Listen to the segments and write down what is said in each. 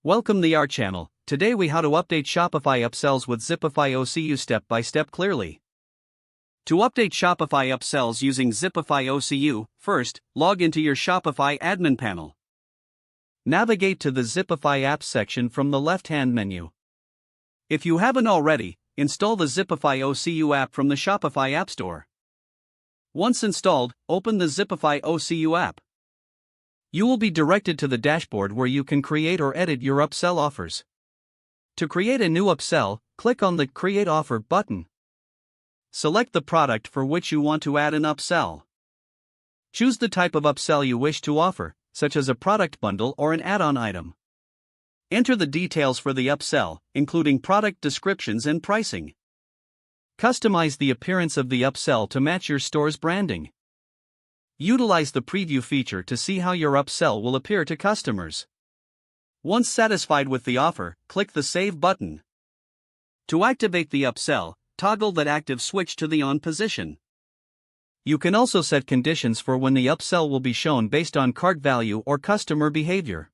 Welcome to our channel. Today we how to update Shopify upsells with Zipify OCU step by step clearly. To update Shopify upsells using Zipify OCU, first, log into your Shopify admin panel. Navigate to the Zipify apps section from the left-hand menu. If you haven't already, install the Zipify OCU app from the Shopify App Store. Once installed, open the Zipify OCU app. You will be directed to the dashboard where you can create or edit your upsell offers. To create a new upsell, click on the Create Offer button. Select the product for which you want to add an upsell. Choose the type of upsell you wish to offer, such as a product bundle or an add-on item. Enter the details for the upsell, including product descriptions and pricing. Customize the appearance of the upsell to match your store's branding. Utilize the preview feature to see how your upsell will appear to customers. Once satisfied with the offer, click the Save button. To activate the upsell, toggle that active switch to the on position. You can also set conditions for when the upsell will be shown based on cart value or customer behavior.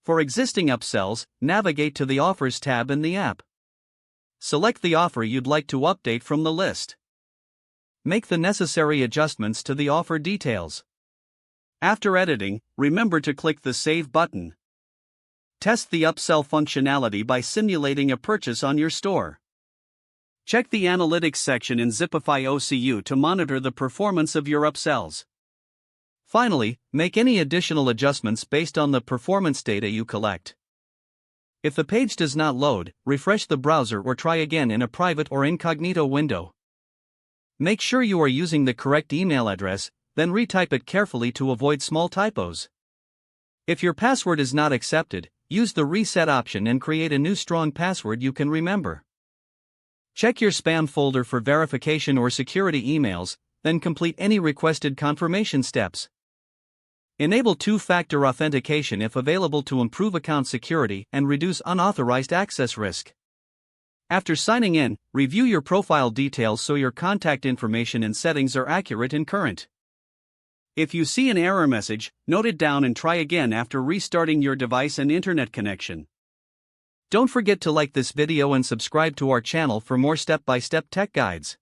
For existing upsells, navigate to the Offers tab in the app. Select the offer you'd like to update from the list. Make the necessary adjustments to the offer details. After editing, remember to click the Save button. Test the upsell functionality by simulating a purchase on your store. Check the Analytics section in Zipify OCU to monitor the performance of your upsells. Finally, make any additional adjustments based on the performance data you collect. If the page does not load, refresh the browser or try again in a private or incognito window. Make sure you are using the correct email address, then retype it carefully to avoid small typos. If your password is not accepted, use the reset option and create a new strong password you can remember. Check your spam folder for verification or security emails, then complete any requested confirmation steps. Enable two-factor authentication if available to improve account security and reduce unauthorized access risk. After signing in, review your profile details so your contact information and settings are accurate and current. If you see an error message, note it down and try again after restarting your device and internet connection. Don't forget to like this video and subscribe to our channel for more step-by-step tech guides.